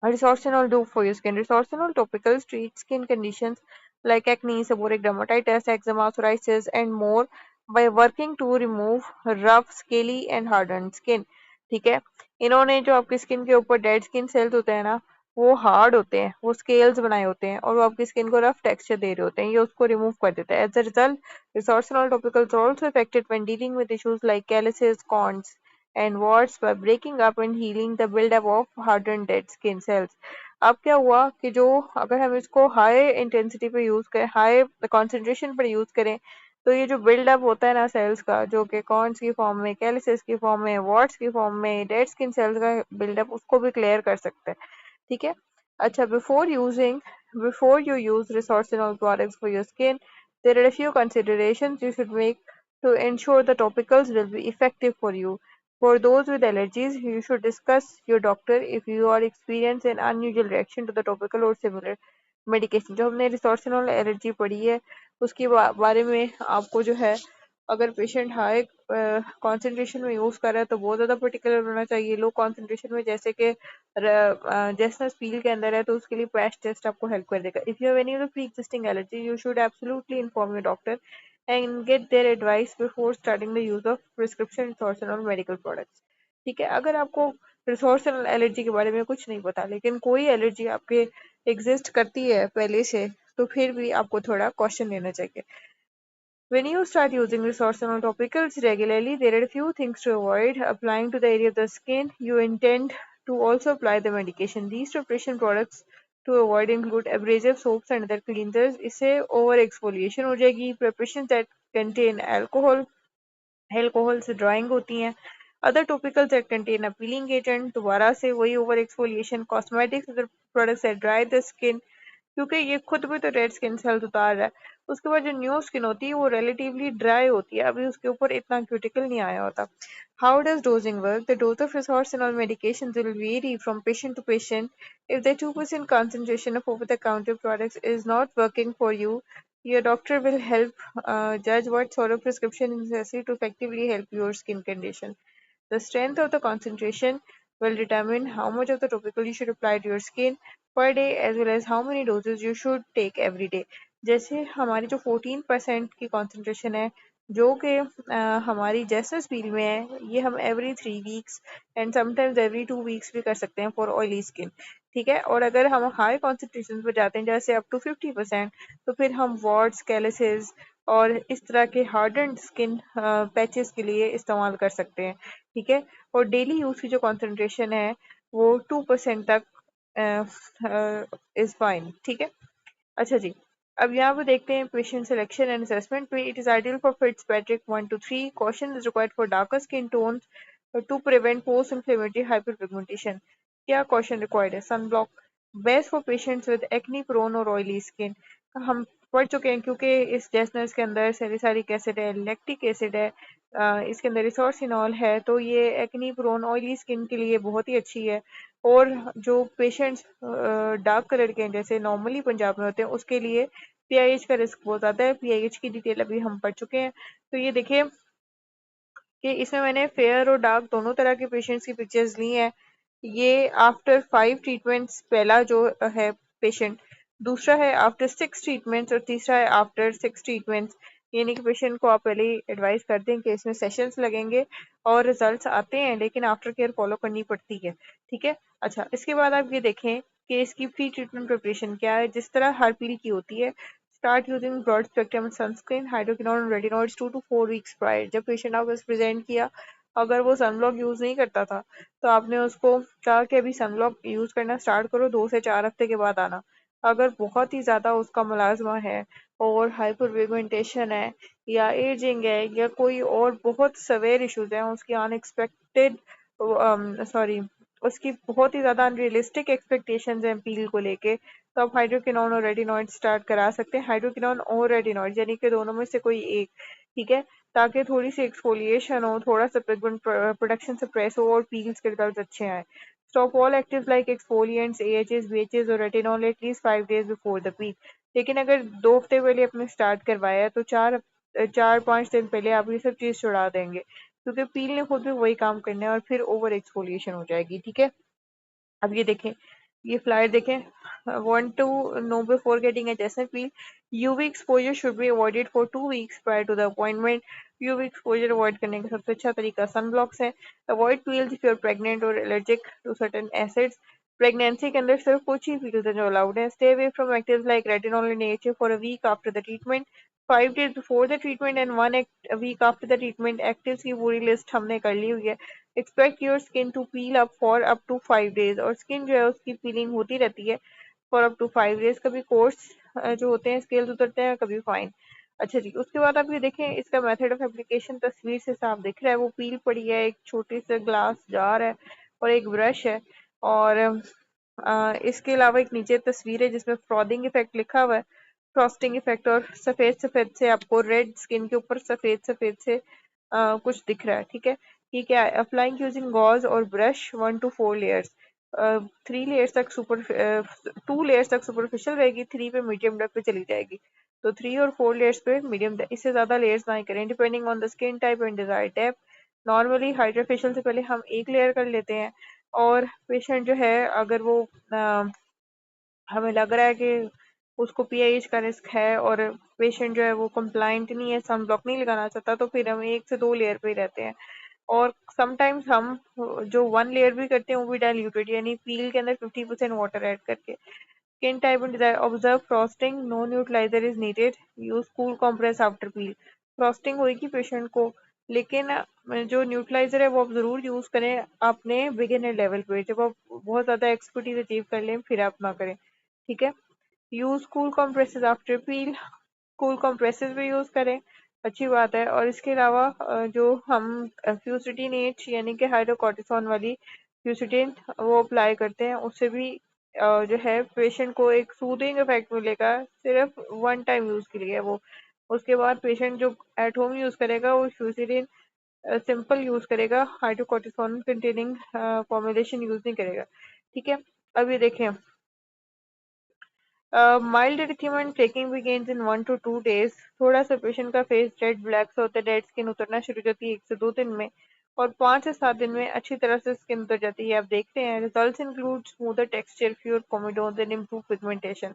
[SPEAKER 1] resorcinol do for your skin? Resorcinol topicals treat skin conditions like acne, seborrheic dermatitis, eczema, psoriasis, and more by working to remove rough, scaly and hardened skin. ठीक है, इन्होंने जो आपकी skin के ऊपर dead skin sales होते हैं ना, वो हार्ड होते हैं, वो स्केल्स बनाए होते हैं और वो आपकी स्किन को रफ टेक्सचर दे रहे होते हैं, ये उसको रिमूव कर देता है। As a result, resorcinol topicals are also effective when dealing with issues like calluses, corns, and warts by breaking up and healing the buildup of hardened dead skin cells. अब क्या हुआ कि जो अगर हम इसको हाई इंटेंसिटी पे use करें, हाई कॉन्सेंट्रेशन पर यूज करें, तो ये जो बिल्डअप होता है ना सेल्स का, जो कि कॉर्न्स की फॉर्म में, कैलिसेस की फॉर्म में, वॉट्स की फॉर्म में, डेड स्किन सेल्स का बिल्डअप, उसको भी क्लियर कर सकते हैं, ठीक है। अच्छा, before you use resorcinol products for your skin, there are a few considerations you should make to ensure the topicals will be effective for you. For those with allergies, you should discuss your doctor if you are experiencing an unusual reaction to the topical or similar medication. जो हमने resorcinol allergy पढ़ी है उसके बारे में आपको जो है, अगर पेशेंट हाई कॉन्सेंट्रेशन में यूज कर रहा है तो बहुत ज्यादा पर्टिकुलर होना चाहिए। लो कॉन्सेंट्रेशन में जैसे कि जेसनस फील के अंदर है तो उसके लिए पैच टेस्ट आपको हेल्प कर देगा। If you have any pre existing allergy, you should absolutely inform your doctor and get their advice before starting the use of prescription resorcinol medical products. ठीक है, अगर आपको रिसोर्सिनल एलर्जी के बारे में कुछ नहीं पता, लेकिन कोई एलर्जी आपके एग्जिस्ट करती है पहले से, तो फिर भी आपको थोड़ा कॉशन लेना चाहिए। When you start using resorcinol topicals regularly, there are a few things to avoid applying to the area of the skin you intend to also apply the medication. These preparation products to avoid include abrasive soaps and other cleansers. इससे over exfoliation हो जाएगी। Preparations that contain alcohol से drawing होती हैं। Other topicals that contain a piling agent, दोबारा से वही over exfoliation. Cosmetics, other products that dry the skin, क्योंकि ये खुद भी तो रेड स्किन सेल्स उतार रहा है। उसके बाद जो न्यू स्किन होती है वो रिलेटिवली ड्राई होती है, अभी उसके ऊपर इतना क्यूटिकल नहीं आया होता। How does dosing work? The dose of resorcinol medications will vary from patient to patient. If the 2% concentration of over-the-counter products is not working for you, your doctor will help judge what sort of prescription is necessary to effectively help your skin condition. The strength of the concentration will determine how much of the topical you should apply to your skin per day as well as how many doses you should take every day. जैसे हमारी जो 14% की concentration है, जो कि हमारी Jesus feel में है, ये हम every 3 weeks and sometimes every 2 weeks भी कर सकते हैं for oily skin, ठीक है। और अगर हम हाई कॉन्सेंट्रेशन पर जाते हैं जैसे अप टू 50%, तो फिर हम वॉर्ड्स, कैलिसेस और इस तरह के हार्डन्ड स्किन पैचेस के लिए इस्तेमाल कर सकते हैं, ठीक है। और डेली यूज की जो कॉन्सेंट्रेशन है वो 2% तक इज फाइन, ठीक है। अच्छा जी, अब यहाँ पे देखते हैं पेशेंट सिलेक्शन एंड असेसमेंट पे। It is ideal for Fitzpatrick 1 to 3। Caution is required for darker skin tone to prevent post inflammatory hyperpigmentation. क्या कॉशन रिक्वायर्ड है? Sunblock best for patients with acne prone और oily skin. हम पढ़ चुके हैं क्योंकि इस जेसनस के अंदर सैलिसाइलिक एसिड है, लैक्टिक एसिड है, इसके अंदर रिसोर्सिनॉल है, तो ये एक्नी प्रोन ऑयली स्किन के लिए बहुत ही अच्छी है। और जो पेशेंट्स डार्क कलर के हैं जैसे नॉर्मली पंजाब में होते हैं उसके लिए पीआईएच का रिस्क बहुत ज्यादा है। पीआईएच की डिटेल अभी हम पढ़ चुके हैं। तो ये देखिए कि इसमें मैंने फेयर और डार्क दोनों तरह के पेशेंट्स की पिक्चर्स ली हैं। ये आफ्टर 5 ट्रीटमेंट्स पहला जो है पेशेंट, दूसरा है आफ्टर 6 ट्रीटमेंट्स और तीसरा है आफ्टर 6 ट्रीटमेंट्स। यानी कि पेशेंट को आप पहले ही एडवाइस कर दें कि इसमें सेशंस लगेंगे और रिजल्ट्स आते हैं लेकिन आफ्टर केयर फॉलो करनी पड़ती है, ठीक है। अच्छा, इसके बाद आप ये देखें कि इसकी प्री ट्रीटमेंट प्रिपरेशन क्या है। जिस तरह हर पील की होती है, start using broad spectrum sunscreen hydroquinone retinoids 2 to 4 weeks prior. जब पेशेंट आपको प्रेजेंट किया, अगर वो सनब्लॉक यूज नहीं करता था तो आपने उसको कहा कि अभी सनब्लॉक यूज करना स्टार्ट करो, 2 से 4 हफ्ते के बाद आना। अगर बहुत ही ज्यादा उसका मुलाजमा है और हाइपर पिगमेंटेशन है या एजिंग है या कोई और बहुत सवेयर इश्यूज हैं, उसकी अनएक्सपेक्टेड सॉरी उसकी बहुत ही ज्यादा अनरियलिस्टिक एक्सपेक्टेशंस हैं पील को लेके, तो आप हाइड्रोक्विनोन और रेटिनॉइड स्टार्ट करा सकते हैं। हाइड्रोक्विनोन और रेटिनॉइड यानी कि दोनों में से कोई एक, ठीक है, ताकि थोड़ी सी एक्सफोलिएशन हो, थोड़ा सा पिगमेंट प्रोडक्शन सप्रेस हो और पील्स के रिजल्ट अच्छे आए। Stop all active like exfoliants, AHAs, BHAs और retinol at least 5 days before the peel. लेकिन अगर 2 हफ्ते पहले आपने स्टार्ट करवाया है तो 4-5 दिन पहले आप ये सब चीज छुड़ा देंगे, क्योंकि पील ने खुद भी वही काम करना है और फिर ओवर एक्सफोलिएशन हो जाएगी, ठीक है। अब ये देखें, ये फ्लायर देखें। Want to know before getting a Jasper peel? UV exposure should be avoided for 2 weeks prior to the appointment. UV exposure avoid करने का सबसे अच्छा तरीका सनब्लॉक्स है। Avoid peels if you are pregnant or allergic to certain acids. Pregnancy के अंदर सिर्फ कुछ ही पील्स हैं जो अलाउड हैं। Stay away from actives like retinol and AHA for a week after the treatment. 5 days before the treatment and a week after the treatment। Actives की पूरी list हमने कर ली हुई है। Expect your skin to peel up for up to 5 days। और skin जो है उसकी पीलिंग होती रहती है फॉर अप टू 5 days। कभी कोर्स जो होते हैं स्केल्स उतरते हैं, कभी फाइन। अच्छा जी, उसके बाद आप ये देखें, इसका मेथड ऑफ एप्लीकेशन तस्वीर से साफ दिख रहा है। वो पील पड़ी है, एक छोटी से ग्लास जार है और एक ब्रश है। और इसके अलावा एक नीचे तस्वीर है जिसमें फ्रॉदिंग इफेक्ट लिखा हुआ है, फ्रॉस्टिंग इफेक्ट, और सफेद सफेद से आपको रेड स्किन के ऊपर सफेद सफेद से कुछ दिख रहा है, ठीक है। ये क्या है? अप्लाइंग यूजिंग गॉज और ब्रश 1 to 4 लेयर्स। 3 लेयर्स तक 2 लेयर्स तक सुपरफिशियल रहेगी, 3 पे मीडियम डेप्थ पे चली जाएगी। तो 3 और 4 लेयर्स पे मीडियम, इससे ज्यादा लेयर्स ना ही करें, depending on the skin type and Dzire depth. Normally hydrofacial से पहले हम एक लेयर कर लेते हैं। और पेशेंट जो है अगर वो हमें लग रहा है कि उसको पीआईएच का रिस्क है और पेशेंट जो है वो कंप्लाइंट नहीं है, सनब्लॉक नहीं लगाना चाहता, तो फिर हम 1 से 2 लेयर पे ही रहते हैं। और समटाइम्स हम जो 1 लेयर भी करते हैं वो भी डाइल्यूटेड, यानी पील के अंदर 50% वाटर ऐड करके। Skin type and desire, observe frosting, no neutraliser is needed, use cool compress after peel. Frosting होगी पेशेंट को, लेकिन जो न्यूट्रलाइजर है वो आप जरूर यूज करें अपने बिगिनर लेवल पे। जब आप बहुत ज्यादा एक्सपर्टीज अचीव कर लें फिर आप ना करें, ठीक है। यूज कूल कॉम्प्रेसेस आफ्टर पील, कूल कॉम्प्रेसेस भी यूज करें, अच्छी बात है। और इसके अलावा जो हम फ्यूसिटिन एच यानी कि हाइड्रोकोर्टिसोन वाली फ्यूसिटिन वो अप्लाई करते हैं, उससे भी जो है पेशेंट को एक सूदिंग इफेक्ट मिलेगा, सिर्फ 1 टाइम यूज के लिए वो। उसके बाद पेशेंट जो एट होम यूज करेगा वो फ्यूसिटिन सिंपल यूज करेगा, हाइड्रोकोर्टिसोन कंटेनिंग फॉर्मुलेशन यूज नहीं करेगा, ठीक है। अब ये देखें, mild erythema and flaking begins in 1 to 2 days। थोड़ा सा पेशेंट का फेस रेड ब्लैक सा होता है, डेड स्किन उतरना शुरू हो जाती है 1 से 2 दिन में, और 5 से 7 दिन में अच्छी तरह से स्किन उतर जाती है। आप देखते हैं results include smoother texture, fewer comedones and improve pigmentation.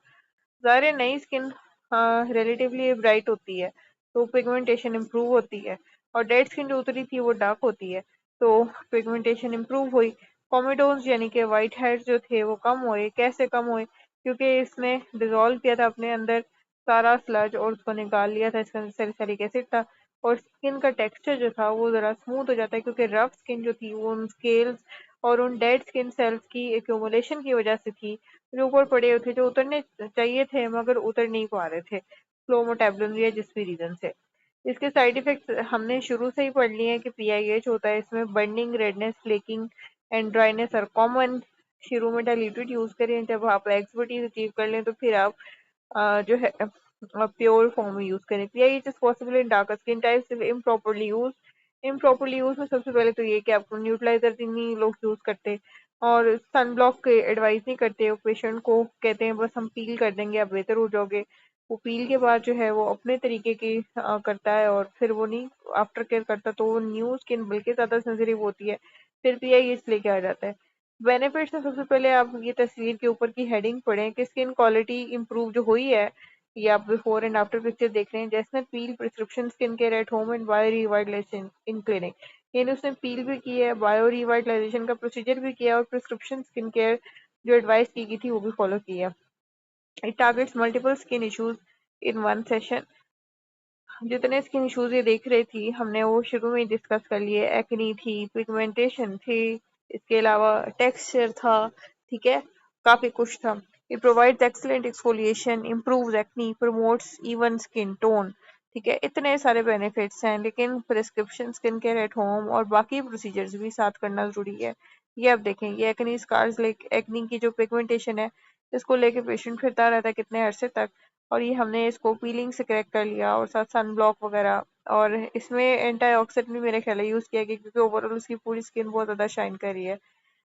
[SPEAKER 1] ज़ाहिर है नई स्किन रिलेटिवली ब्राइट होती है तो पिगमेंटेशन इम्प्रूव होती है, और डेड स्किन जो उतरी थी वो डार्क होती है तो पिगमेंटेशन इम्प्रूव हुई। कॉमेडोन्स यानी कि वाइट हेड्स जो थे वो कम हुए। कैसे कम हुए? क्योंकि इसने डिजोल्व किया था अपने अंदर सारा स्लज और उसको निकाल लिया था, इसके अंदर सैलिसिलिक एसिड था। और स्किन का टेक्सचर जो था वो जरा स्मूथ हो जाता है, क्योंकि रफ स्किन जो थी वो उन स्केल्स और उन डेड स्किन सेल्स की एक्यूमुलेशन की वजह से थी, जो ऊपर पड़े हुए थे, जो उतरने चाहिए थे मगर उतर नहीं पा रहे थे, स्लो मेटाबॉलिज्म या जिस भी रीजन से। इसके साइड इफेक्ट्स हमने शुरू से ही पढ़ लिए हैं कि पीआईएच होता है, इसमें burning, redness, flaking and dryness और कॉमन। शुरू में डाइल्यूटेड यूज करें, जब आप एक्सपर्टीज अचीव कर लें तो फिर आप जो है प्योर फॉर्म में यूज करें। PIH is possible in dark skin types if improperly use में सबसे पहले तो ये कि आपको न्यूट्रलाइजर नहीं लोग यूज करते, और सन ब्लॉक के एडवाइस नहीं करते, पेशेंट को कहते हैं बस हम पील कर देंगे आप बेहतर हो जाओगे। वो पील के बाद जो है वो अपने तरीके की करता है, और फिर वो नहीं आफ्टर केयर करता, तो वो न्यू स्किन बल्कि ज्यादा सेंसिटिव होती है, फिर पीआईएच लेके आ जाता है। बेनिफिट्स में सबसे पहले आप ये तस्वीर के ऊपर की हेडिंग पढ़ें कि स्किन क्वालिटी इंप्रूव जो हुई है, ये आप बिफोर एंड आफ्टर पिक्चर देख रहे हैं। जैसे peel prescription skin care at home and bio revitalization in clinic, यानी उसने पील भी की है, बायो रिवाइटलाइजेशन का प्रोसीजर भी किया, और प्रिस्क्रिप्शन स्किन केयर जो एडवाइस की गई थी वो भी फॉलो किया। It targets multiple skin issues in one session. जितने स्किन इश्यूज ये देख रही थी हमने वो शुरू में ही डिस्कस कर लिए। एक्नी थी, पिगमेंटेशन थी, इसके अलावा टेक्सचर था, ठीक है, काफी कुछ था। It provides excellent exfoliation, improves acne, promotes even skin tone, ठीक है, इतने सारे बेनिफिट्स हैं। लेकिन prescription skin care at home और बाकी प्रोसीजर्स भी साथ करना जरूरी है। ये आप देखें, ये एक्नी स्कार्स, एक्नी की जो पिगमेंटेशन है, इसको लेके पेशेंट फिरता रहता है कितने अरसे तक, और ये हमने इसको पीलिंग से क्रैक कर लिया, और साथ सन ब्लॉक वगैरह, और इसमें एंटीऑक्सीडेंट भी मेरे ख्याल यूज किया गया, क्योंकि ओवरऑल उसकी पूरी स्किन बहुत ज्यादा शाइन कर रही है।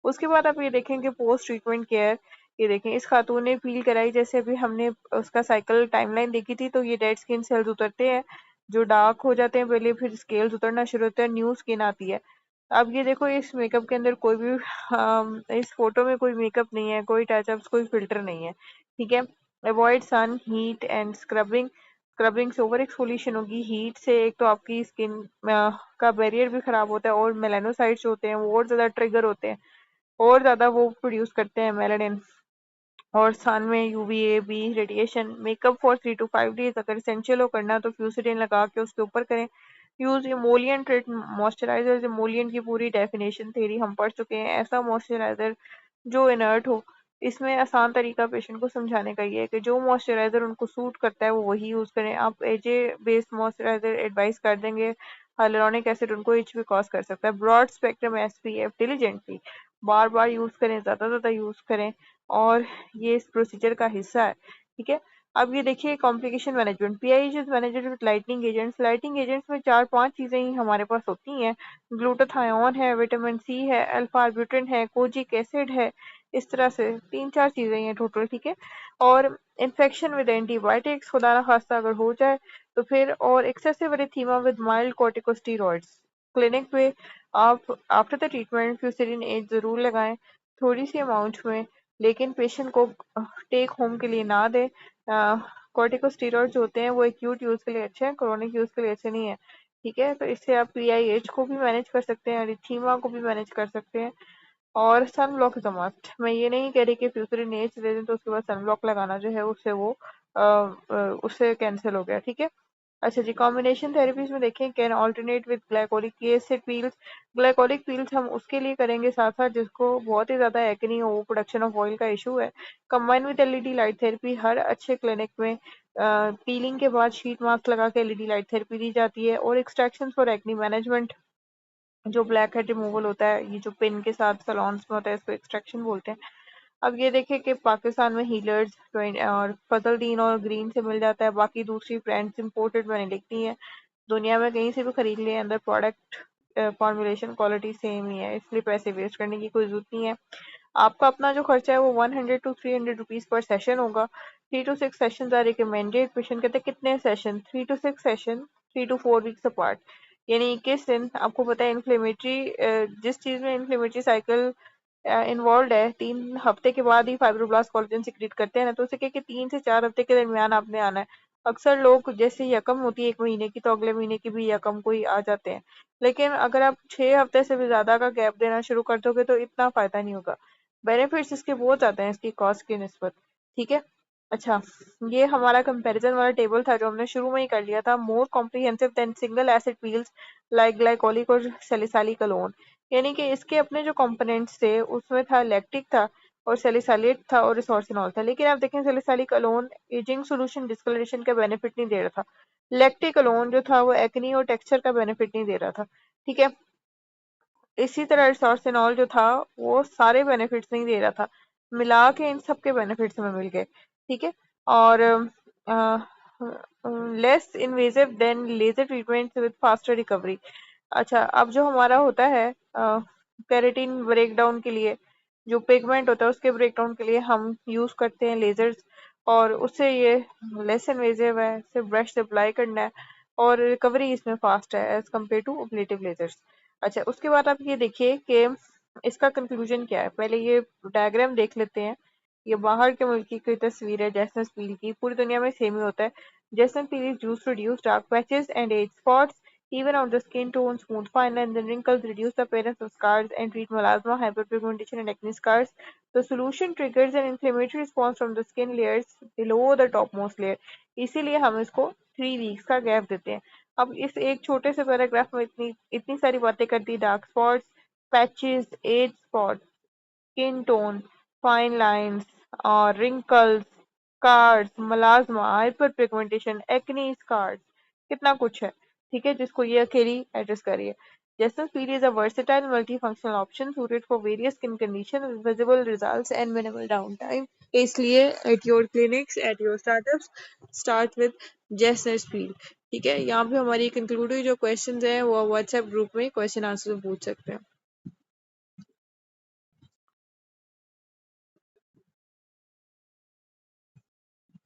[SPEAKER 1] उसके बाद आप ये देखेंगे पोस्ट ट्रीटमेंट केयर। ये देखें, इस खातून ने पील कराई, जैसे अभी हमने उसका साइकिल टाइमलाइन देखी थी, तो ये डेड स्किन सेल्स उतरते हैं जो डार्क हो जाते हैं पहले, फिर स्केल्स उतरना शुरू होते हैं, न्यू स्किन आती है। अब ये देखो, इस मेकअप के अंदर कोई भी इस फोटो में कोई मेकअप नहीं है, कोई टचअप्स, कोई फिल्टर नहीं है, ठीक है। Avoid sun, heat and scrubbing. Scrubbing से ओवर एक्सफोलिएशन होगी, हीट से एक तो आपकी स्किन का बैरियर भी खराब होता है, और मेलानोसाइट्स होते हैं वो और ज्यादा ट्रिगर होते हैं, और ज्यादा वो प्रोड्यूस करते हैं मेलानिन। और सन में UVA B radiation. Makeup for 3 to 5 days, अगर एसेंशियल हो करना तो फ्यूसिडिन लगा के उसके ऊपर करें। Use emollient treat moisturiser. Emollient की पूरी डेफिनेशन थ्योरी हम पढ़ चुके हैं। ऐसा मॉइस्चराइजर जो इनर्ट हो। इसमें आसान तरीका पेशेंट को समझाने का ये है कि जो मॉइस्चराइजर उनको सूट करता है वो वही यूज करें। आप एजे बेस्ड मॉइस्चराइजर एडवाइस कर देंगे, हाइलुरोनिक एसिड उनको एच भी कॉज कर सकता है। ब्रॉड स्पेक्ट्रम एसपीएफ डिलीजेंटली बार बार यूज करें, ज्यादा ज्यादा यूज करें, और ये इस प्रोसीजर का हिस्सा है, ठीक है। अब ये देखिए complication management. PIH is managed with lightning agents. Lightning agents में 4-5 चीजें ही हमारे पास होती हैं। ग्लूटाथायोन है, विटामिन सी है, अल्फा आर्बुटिन है, कोजिक एसिड है, इस तरह से 3-4 चीजें हैं टोटल, ठीक है। और इन्फेक्शन विद एंटीबायोटिक्स, खुदा ना खास्ता अगर हो जाए तो फिर, और excessive erythema with mild corticosteroids. Clinic पे आप आफ्टर द ट्रीटमेंट फ्यूसिडिन एज जरूर लगाएं, थोड़ी सी अमाउंट में, लेकिन पेशेंट को टेक होम के लिए ना दें। कॉर्टिकोस्टेरॉइड्स होते हैं वो एक्यूट यूज के लिए अच्छे हैं, क्रोनिक यूज के लिए अच्छे नहीं है, ठीक है। तो इससे आप पीआईएच को भी मैनेज कर सकते हैं, एरिथीमा को भी मैनेज कर सकते हैं। और sun block is a must. मैं ये नहीं कह रही कि फ्यूचर एज दे दें तो उसके बाद सन ब्लॉक लगाना जो है उससे वो उससे कैंसिल हो गया, ठीक है। अच्छा जी, कॉम्बिनेशन थेरेपीज में देखें, can alternate with glycolic acid peels. Glycolic peels हम उसके लिए करेंगे साथ साथ जिसको बहुत ही ज्यादा एक्नी हो, प्रोडक्शन ऑफ ऑयल का इशू है। Combine with LED light therapy. हर अच्छे क्लिनिक में पीलिंग के बाद शीट मास्क लगा के एलईडी लाइट थेरेपी दी जाती है। और एक्सट्रैक्शन फॉर एक्नी मैनेजमेंट, जो ब्लैक हेड रिमूवल होता है, ये जो पिन के साथ सलोन्स में होता है, इसको एक्सट्रैक्शन बोलते हैं। अब ये देखें कि पाकिस्तान में हीलर्स और फजलदीन और ग्रीन से मिल जाता है, बाकी दूसरी ब्रांड्स इंपोर्टेड मैंने लिखती है। दुनिया में कहीं से भी खरीद लिए, अंदर प्रोडक्ट फॉर्मुलेशन क्वालिटी सेम ही है, इसलिए पैसे वेस्ट करने की कोई जरूरत नहीं है। आपका अपना जो खर्चा है वो 100 to 300 रुपीज पर सेशन होगा। 3 to 6 session are recommended. Patient कहते हैं कितने session? 3 to 6 session, 3 to 4 weeks apart. यानी 21 दिन। आपको पता है इन्फ्लेमेटरी, जिस चीज में इन्फ्लेमेटरी साइकिल इन्वॉल्व है, 3 हफ्ते के बाद ही फाइब्रोब्लास्ट कोलेजन सिक्रीट करते हैं ना, तो उसे कह के 3 से 4 हफ्ते के दरमियान आपने आना है। अक्सर लोग जैसे यकम होती है 1 महीने की, तो अगले महीने की भी यकम कोई आ जाते हैं। लेकिन अगर आप 6 हफ्ते से भी ज्यादा का गैप देना शुरू कर दोगे तो इतना फायदा नहीं होगा। बेनिफिट्स इसके बहुत ज्यादा हैं इसकी कॉस्ट की निस्बत, ठीक है। अच्छा, ये हमारा कंपैरिजन वाला टेबल था जो हमने शुरू में ही कर लिया था। More comprehensive than single acid peels like glycolic और सैलिसाइलिक अलोन, यानी कि इसके अपने जो कंपोनेंट्स थे उसमें था लैक्टिक था और सैलिसाइलेट था और रिसोर्सिनॉल था। लेकिन आप देखें salicylic alone ageing solution discolouration का बेनिफिट नहीं दे रहा था। लैक्टिक अलोन जो था वो एक्नी और टेक्सचर का बेनिफिट नहीं दे रहा था। ठीक है, इसी तरह रिसोर्सिनॉल जो था वो सारे बेनिफिट्स नहीं दे रहा था, मिला के इन सब के बेनिफिट्स हमें मिल गए। ठीक है, और less invasive than laser treatment with faster recovery. अच्छा, अब जो हमारा होता है केराटिन ब्रेकडाउन के लिए, जो पिगमेंट होता है उसके ब्रेकडाउन के लिए हम यूज करते हैं लेजर्स, और उससे ये लेस इन्वेजिव है, सिर्फ ब्रश से अप्लाई करना है और रिकवरी इसमें फास्ट है एज कम्पेयर टू ओब्लेटिव लेजर्स। अच्छा, उसके बाद आप ये देखिए कि इसका कंक्लूजन क्या है। पहले ये डायग्राम देख लेते हैं। ये बाहर के मुल्क की तस्वीर है जैस्मिन पील की, पूरी दुनिया में सेम ही होता है। Jasmine peel is used to reduce dark patches and age spots, even out the skin tone, smooth fine lines and wrinkles, reduce the appearance of scars, and treat melasma, hyperpigmentation, and acne scars. The solution triggers an inflammatory response from the skin layers below the topmost layer. इसीलिए हम इसको 3 weeks का gap देते हैं। अब इस एक छोटे से पैराग्राफ में इतनी इतनी सारी बातें कर दी। Dark spots, patches, age spots, skin tone, fine lines और wrinkles, scars, melasma, hyper pigmentation, acne scars, कितना कुछ है। ठीक है, जिसको ये अकेली एड्रेस करिए। Jasmine Peel is a versatile multifunctional option suited for various skin conditions with visible results and minimal downtime. इसलिए at your clinics, at your startups, start with Jasmine Peel। ठीक है, यहाँ पे हमारी कंक्लूड हुई। जो क्वेश्चंस हैं वो व्हाट्सएप ग्रुप में क्वेश्चन आंसर पूछ सकते हैं।